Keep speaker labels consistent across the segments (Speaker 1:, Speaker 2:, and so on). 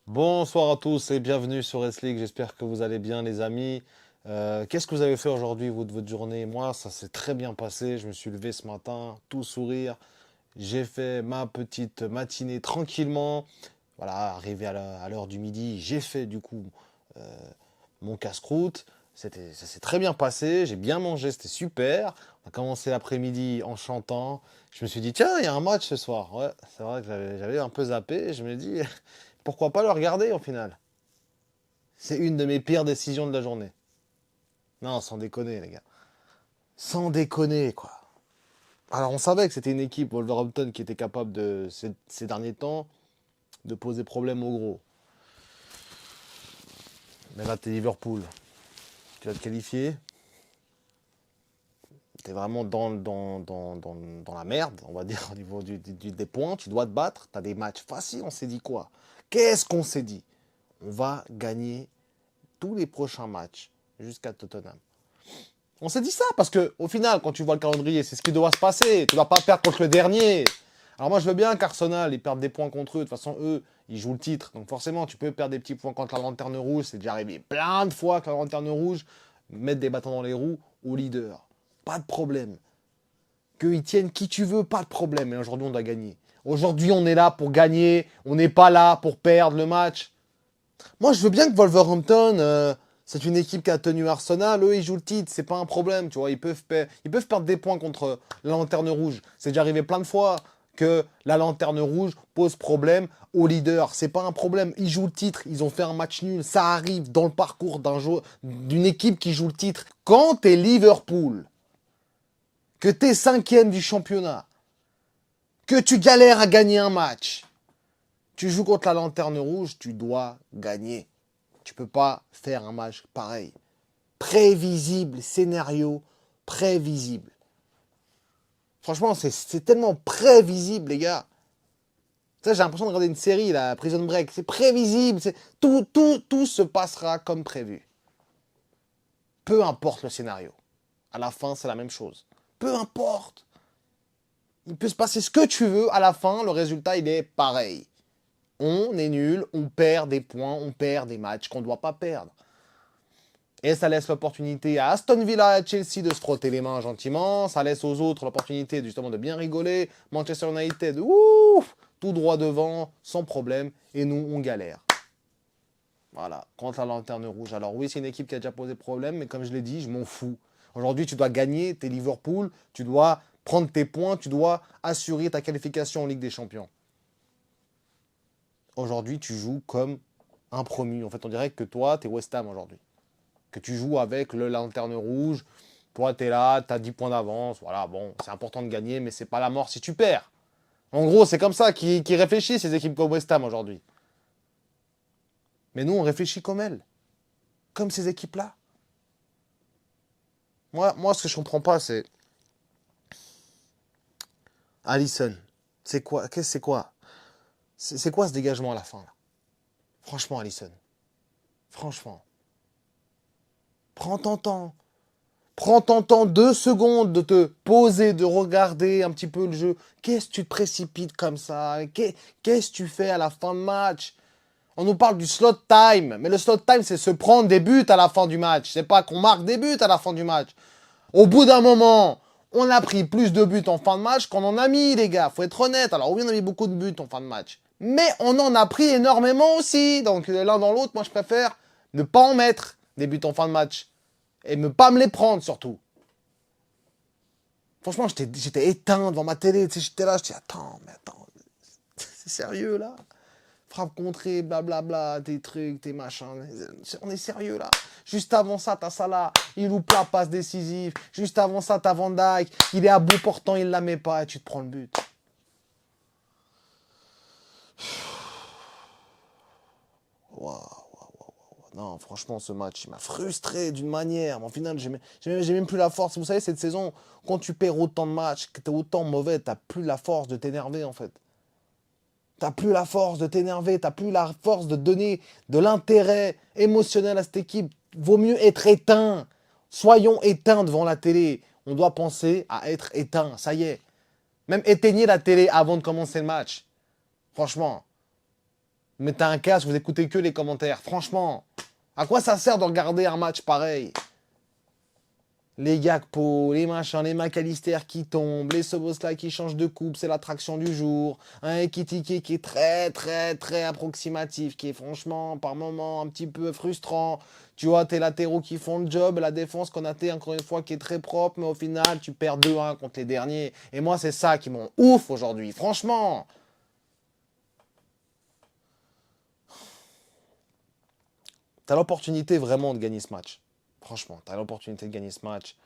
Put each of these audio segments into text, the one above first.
Speaker 1: Bonsoir à tous et bienvenue sur S-League. J'espère que vous allez bien, les amis. Qu'est-ce que vous avez fait aujourd'hui, vous, de votre journée? Moi, ça s'est très bien passé. Je me suis levé ce matin, tout sourire. J'ai fait ma petite matinée tranquillement. Voilà, arrivé à l'heure du midi, j'ai fait du coup mon casse-croûte. Ça s'est très bien passé. J'ai bien mangé, c'était super. On a commencé l'après-midi en chantant. Je me suis dit, tiens, il y a un match ce soir. Ouais, c'est vrai que j'avais un peu zappé. Je me dis, pourquoi pas le regarder au final? C'est une de mes pires décisions de la journée. Non, sans déconner, les gars. Sans déconner, quoi. Alors, on savait que c'était une équipe, Wolverhampton, qui était capable de, ces derniers temps, de poser problème au gros. Mais là, t'es Liverpool. Tu vas te qualifier. T'es vraiment dans la merde, on va dire, au niveau des points. Tu dois te battre. T'as des matchs faciles. On s'est dit quoi? Qu'est-ce qu'on s'est dit? On va gagner tous les prochains matchs jusqu'à Tottenham. On s'est dit ça parce que au final, quand tu vois le calendrier, c'est ce qui doit se passer. Tu ne dois pas perdre contre le dernier. Alors moi, je veux bien qu'Arsenal, ils perdent des points contre eux. De toute façon, eux, ils jouent le titre. Donc forcément, tu peux perdre des petits points contre la Lanterne Rouge. C'est déjà arrivé plein de fois que la Lanterne Rouge mette des bâtons dans les roues au leader. Pas de problème. Qu'ils tiennent qui tu veux, pas de problème. Et aujourd'hui, on doit gagner. Aujourd'hui, on est là pour gagner. On n'est pas là pour perdre le match. Moi, je veux bien que Wolverhampton, c'est une équipe qui a tenu Arsenal. Eux, ils jouent le titre, c'est pas un problème, tu vois. Ils peuvent perdre des points contre la Lanterne Rouge. C'est déjà arrivé plein de fois que la Lanterne Rouge pose problème au leader. C'est pas un problème. Ils jouent le titre, ils ont fait un match nul. Ça arrive dans le parcours d'une équipe qui joue le titre. Quand t'es Liverpool, que t'es cinquième du championnat, que tu galères à gagner un match, tu joues contre la Lanterne Rouge, tu dois gagner. Tu peux pas faire un match pareil. Prévisible, scénario prévisible. Franchement, c'est tellement prévisible, les gars. Ça, j'ai l'impression de regarder une série, là, Prison Break. C'est prévisible. Tout se passera comme prévu. Peu importe le scénario. À la fin, c'est la même chose. Peu importe. Il peut se passer ce que tu veux. À la fin, le résultat, il est pareil. On est nul, on perd des points, on perd des matchs qu'on ne doit pas perdre. Et ça laisse l'opportunité à Aston Villa et à Chelsea de se frotter les mains gentiment. Ça laisse aux autres l'opportunité justement de bien rigoler. Manchester United, ouf, tout droit devant, sans problème. Et nous, on galère. Voilà, contre la Lanterne Rouge. Alors oui, c'est une équipe qui a déjà posé problème, mais comme je l'ai dit, je m'en fous. Aujourd'hui, tu dois gagner, t'es Liverpool, tu dois prendre tes points, tu dois assurer ta qualification en Ligue des Champions. Aujourd'hui, tu joues comme un promu. En fait, on dirait que toi, t'es West Ham aujourd'hui. Que tu joues avec le Lanterne Rouge. Toi, tu es là, tu as 10 points d'avance. Voilà, bon, c'est important de gagner, mais c'est pas la mort si tu perds. En gros, c'est comme ça qu'ils réfléchissent, ces équipes comme West Ham aujourd'hui. Mais nous, on réfléchit comme elles. Comme ces équipes-là. Moi, ce que je comprends pas, c'est Alisson. C'est quoi? C'est quoi? C'est quoi ce dégagement à la fin, là? Franchement, Alisson. Franchement. Prends ton temps. Prends ton temps, 2 secondes de te poser, de regarder un petit peu le jeu. Qu'est-ce que tu te précipites comme ça? Qu'est-ce que tu fais à la fin de match? On nous parle du slot time, mais le slot time, c'est se prendre des buts à la fin du match. C'est pas qu'on marque des buts à la fin du match. Au bout d'un moment, on a pris plus de buts en fin de match qu'on en a mis, les gars. Faut être honnête. Alors oui, on a mis beaucoup de buts en fin de match. Mais on en a pris énormément aussi. Donc l'un dans l'autre, moi je préfère ne pas en mettre des buts en fin de match. Et ne pas me les prendre surtout. Franchement, j'étais éteint devant ma télé. Tu sais, j'étais là, je dis attends, mais attends, c'est sérieux là? Frappe contrée, blablabla, des trucs, des machins. On est sérieux là. Juste avant ça, t'as Salah, il loupe la passe décisive. Juste avant ça, t'as Van Dijk, il est à bout portant, il la met pas et tu te prends le but. Waouh. Non, franchement, ce match, il m'a frustré d'une manière. Mais au final, j'ai même plus la force. Vous savez, cette saison, quand tu perds autant de matchs, que tu es autant mauvais, tu n'as plus la force de t'énerver, en fait. Tu n'as plus la force de t'énerver, tu n'as plus la force de donner de l'intérêt émotionnel à cette équipe. Vaut mieux être éteint. Soyons éteints devant la télé. On doit penser à être éteint, ça y est. Même éteignez la télé avant de commencer le match. Franchement. Vous mettez un casque, vous écoutez que les commentaires. Franchement, à quoi ça sert de regarder un match pareil? Les Gakpo, les machins, les McAllister qui tombent, les Szoboszlai qui changent de coupe, c'est l'attraction du jour. Un Ekitike qui est très, très, très approximatif, qui est franchement, par moments, un petit peu frustrant. Tu vois, tes latéraux qui font le job, la défense qu'on a été, encore une fois, qui est très propre, mais au final, tu perds 2-1 contre les derniers. Et moi, c'est ça qui m'en ouf aujourd'hui, franchement. T'as l'opportunité vraiment de gagner ce match. Franchement, t'as l'opportunité de gagner ce match.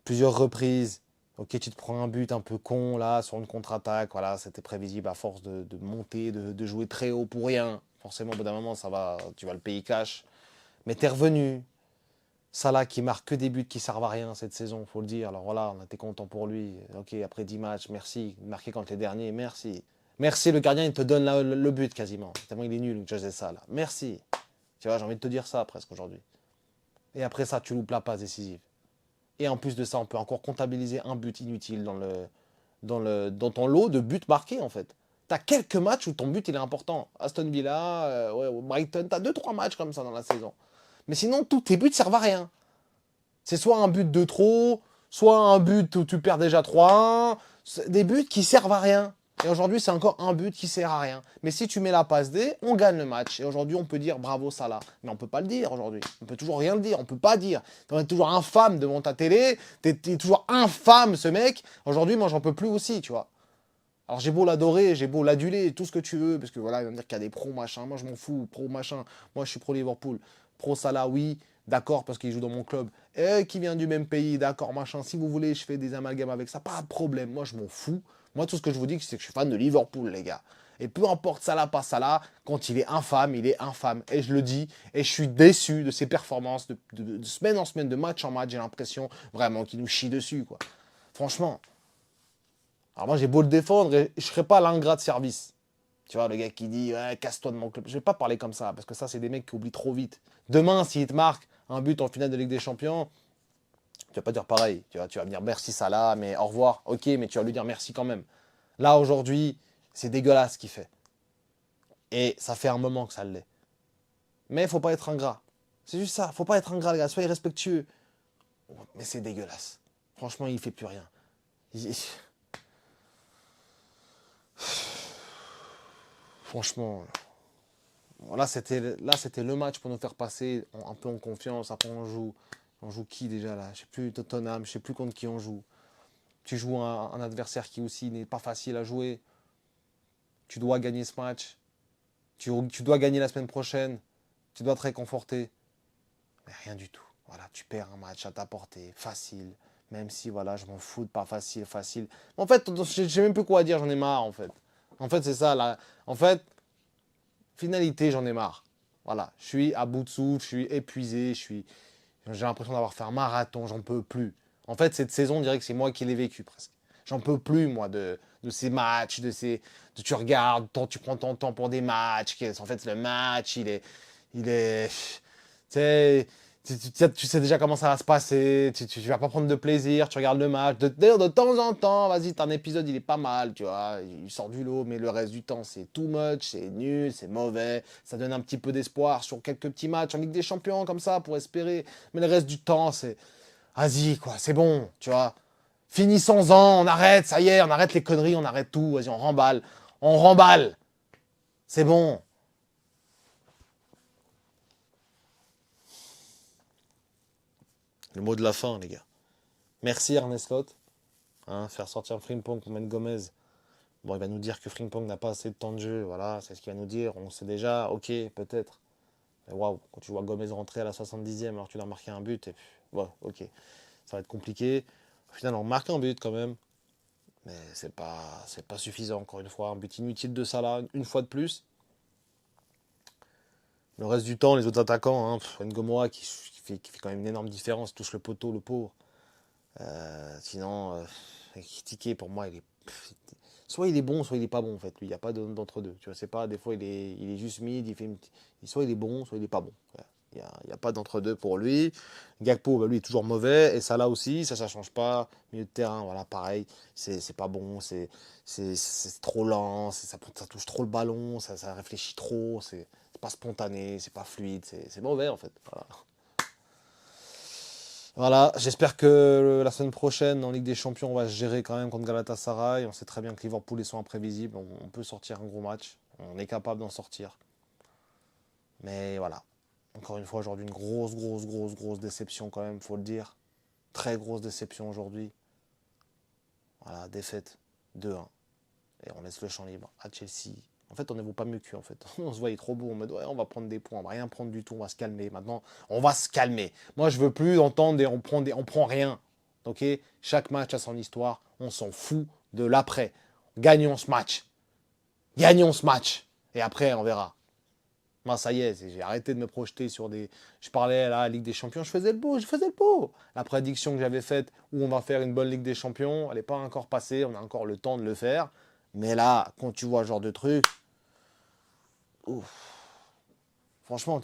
Speaker 1: Plusieurs reprises. Ok, tu te prends un but un peu con là sur une contre-attaque. Voilà, c'était prévisible à force de monter, de jouer très haut pour rien. Forcément, au bout d'un moment, ça va, tu vas le payer cash. Mais t'es revenu. Salah qui marque que des buts qui servent à rien cette saison, faut le dire. Alors voilà, on était content pour lui. Ok, après 10 matchs, merci. Marqué contre les derniers, merci. Merci, le gardien, il te donne le but quasiment. Tellement il est nul, José Salah. Merci. Tu vois, j'ai envie de te dire ça presque aujourd'hui. Et après ça, tu loupes la passe décisive. Et en plus de ça, on peut encore comptabiliser un but inutile dans ton lot de buts marqués, en fait. Tu as quelques matchs où ton but, il est important. Aston Villa, ouais, Brighton, tu as 2-3 matchs comme ça dans la saison. Mais sinon, tous tes buts servent à rien. C'est soit un but de trop, soit un but où tu perds déjà 3-1. Des buts qui servent à rien. Et aujourd'hui, c'est encore un but qui sert à rien. Mais si tu mets la passe D, on gagne le match. Et aujourd'hui, on peut dire bravo Salah. Mais on peut pas le dire aujourd'hui. On peut toujours rien le dire. On peut pas dire. On est toujours infâme devant ta télé. T'es toujours infâme, ce mec. Aujourd'hui, moi, j'en peux plus aussi, tu vois. Alors j'ai beau l'adorer, j'ai beau l'aduler, tout ce que tu veux, parce que voilà, il va me dire qu'il y a des pros machin, moi je m'en fous, pro machin, moi je suis pro Liverpool, pro Salah, oui, d'accord, parce qu'il joue dans mon club, et qui vient du même pays, d'accord, machin, si vous voulez, je fais des amalgames avec ça, pas de problème, moi je m'en fous. Moi tout ce que je vous dis, c'est que je suis fan de Liverpool, les gars. Et peu importe Salah, pas Salah, quand il est infâme, il est infâme. Et je le dis, et je suis déçu de ses performances, de semaine en semaine, de match en match, j'ai l'impression vraiment qu'il nous chie dessus, quoi. Franchement. Alors moi, j'ai beau le défendre, et je ne serai pas l'ingrat de service. Tu vois, le gars qui dit ouais, casse-toi de mon club. Je ne vais pas parler comme ça, parce que ça, c'est des mecs qui oublient trop vite. Demain, s'il te marque un but en finale de Ligue des Champions, tu vas pas dire pareil. Tu vas me dire merci Salah, mais au revoir. Ok, mais tu vas lui dire merci quand même. Là, aujourd'hui, c'est dégueulasse ce qu'il fait. Et ça fait un moment que ça l'est. Mais il faut pas être ingrat. C'est juste ça. Faut pas être ingrat, les gars. Soyez respectueux. Mais c'est dégueulasse. Franchement, il fait plus rien. Franchement, là, c'était le match pour nous faire passer un peu en confiance. Après, on joue qui déjà là? Je sais plus, Tottenham, je sais plus contre qui on joue. Tu joues un adversaire qui aussi n'est pas facile à jouer. Tu dois gagner ce match. Tu dois gagner la semaine prochaine. Tu dois te réconforter. Mais rien du tout. Voilà, tu perds un match à ta portée, facile. Même si, voilà, je m'en fous de pas facile, facile. En fait, je sais même plus quoi dire, j'en ai marre, en fait. En fait, c'est ça, là. En fait, finalité, j'en ai marre. Voilà, je suis à bout de souffle, je suis épuisé, j'ai l'impression d'avoir fait un marathon, j'en peux plus. En fait, cette saison, on dirait que c'est moi qui l'ai vécu presque. J'en peux plus, moi, de ces matchs, tu regardes, tu prends ton temps pour des matchs. En fait, le match, il est, tu sais, tu sais déjà comment ça va se passer, tu vas pas prendre de plaisir, tu regardes le match. D'ailleurs, de temps en temps, vas-y, t'as un épisode, il est pas mal, tu vois, il sort du lot, mais le reste du temps, c'est too much, c'est nul, c'est mauvais. Ça donne un petit peu d'espoir sur quelques petits matchs en Ligue des Champions, comme ça, pour espérer. Mais le reste du temps, c'est, vas-y, quoi, c'est bon, tu vois. Finissons-en, on arrête, ça y est, on arrête les conneries, on arrête tout, vas-y, on remballe. On remballe. C'est bon. Le mot de la fin, les gars. Merci Ernest Lot. Hein, faire sortir Frimpong pour mettre Gomez. Bon, il va nous dire que Frimpong n'a pas assez de temps de jeu. Voilà, c'est ce qu'il va nous dire. On sait déjà, ok, peut-être. Mais waouh, quand tu vois Gomez rentrer à la 70e alors que tu dois marquer un but, et puis, ouais, ok, ça va être compliqué. Au final, on marque un but quand même. Mais c'est pas suffisant, encore une fois. Un but inutile de Salah, une fois de plus. Le reste du temps, les autres attaquants, hein, N'Gomora qui fait quand même une énorme différence, touche le poteau, le pauvre. Sinon, critiquer pour moi, soit il est bon, soit il est pas bon en fait. Lui, il n'y a pas d'entre deux. Tu vois, c'est pas, des fois il est juste mid, soit il est bon, soit il est pas bon. Voilà. Il y a pas d'entre-deux pour lui. Gakpo, bah, lui, est toujours mauvais. Et ça, là aussi, ça ne change pas. Milieu de terrain, voilà, pareil. C'est pas bon. C'est trop lent. Ça touche trop le ballon. Ça réfléchit trop. C'est pas spontané. C'est pas fluide. C'est mauvais, en fait. Voilà. Voilà, j'espère que la semaine prochaine, en Ligue des Champions, on va se gérer quand même contre Galatasaray. On sait très bien que Liverpool, ils sont imprévisibles. On peut sortir un gros match. On est capable d'en sortir. Mais voilà. Encore une fois, aujourd'hui, une grosse déception quand même, faut le dire. Très grosse déception aujourd'hui. Voilà, défaite 2-1. Et on laisse le champ libre à Chelsea. En fait, on ne vaut pas mieux que en fait. On se voyait trop beau. On me dit, ouais, on va prendre des points. On va rien prendre du tout. On va se calmer. Maintenant, on va se calmer. Moi, je veux plus entendre on prend rien. Ok. Chaque match a son histoire. On s'en fout de l'après. Gagnons ce match. Gagnons ce match. Et après, on verra. Moi, ça y est, j'ai arrêté de me projeter sur des... Je parlais à la Ligue des Champions, je faisais le beau. La prédiction que j'avais faite, où on va faire une bonne Ligue des Champions, elle n'est pas encore passée, on a encore le temps de le faire. Mais là, quand tu vois ce genre de truc, ouf, franchement,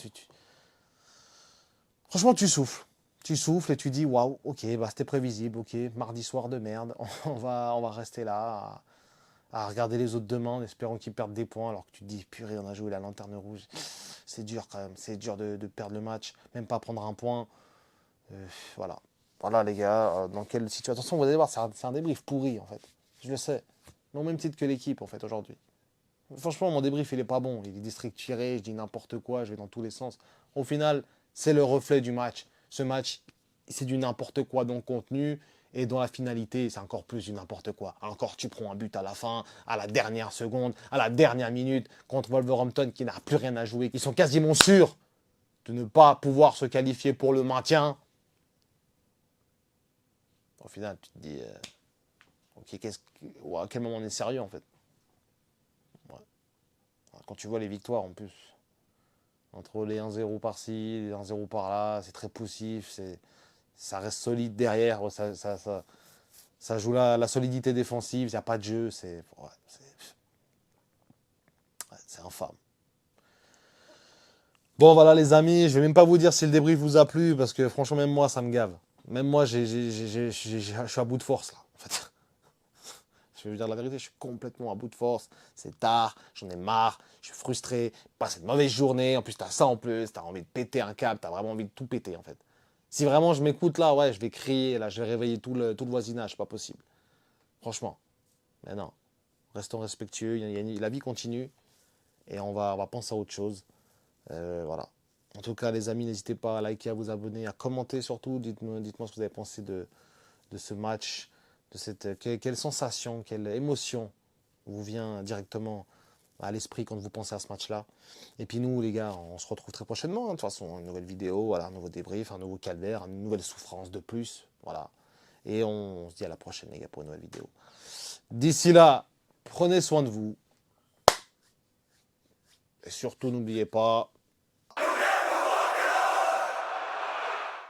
Speaker 1: franchement, tu souffles. Tu souffles et tu dis, waouh, ok, bah, c'était prévisible, ok, mardi soir de merde, on va rester là à regarder les autres demain en espérant qu'ils perdent des points alors que tu te dis, purée, on a joué la lanterne rouge. C'est dur quand même, c'est dur de perdre le match, même pas prendre un point. Voilà. Voilà les gars, dans quelle situation. Attention, vous allez voir, c'est un débrief pourri en fait. Je le sais. Mais au même titre que l'équipe en fait aujourd'hui. Franchement, mon débrief il est pas bon. Il est déstructuré, je dis n'importe quoi, je vais dans tous les sens. Au final, c'est le reflet du match. Ce match, c'est du n'importe quoi dans le contenu. Et dans la finalité, c'est encore plus du n'importe quoi. Encore, tu prends un but à la fin, à la dernière seconde, à la dernière minute, contre Wolverhampton qui n'a plus rien à jouer. Ils sont quasiment sûrs de ne pas pouvoir se qualifier pour le maintien. Au final, tu te dis, ok, à quel moment on est sérieux en fait? Ouais. Quand tu vois les victoires en plus, entre les 1-0 par-ci, les 1-0 par-là, c'est très poussif, ça reste solide derrière, ça joue la solidité défensive, il n'y a pas de jeu, c'est infâme. Bon voilà les amis, je vais même pas vous dire si le débrief vous a plu, parce que franchement même moi ça me gave. Même moi je suis à bout de force là. En fait. Je vais vous dire la vérité, je suis complètement à bout de force. C'est tard, j'en ai marre, je suis frustré, passe une mauvaise journée, en plus t'as ça en plus, t'as envie de péter un câble, t'as vraiment envie de tout péter en fait. Si vraiment je m'écoute là, ouais, je vais crier, là, je vais réveiller tout le voisinage, pas possible. Franchement. Mais non, restons respectueux, la vie continue et on va penser à autre chose. Voilà. En tout cas, les amis, n'hésitez pas à liker, à vous abonner, à commenter surtout. Dites-moi ce que vous avez pensé de ce match, quelle sensation, quelle émotion vous vient directement à l'esprit quand vous pensez à ce match-là. Et puis nous, les gars, on se retrouve très prochainement. De toute façon, une nouvelle vidéo, voilà, un nouveau débrief, un nouveau calvaire, une nouvelle souffrance de plus. Voilà. Et on se dit à la prochaine, les gars, pour une nouvelle vidéo. D'ici là, prenez soin de vous. Et surtout, n'oubliez pas,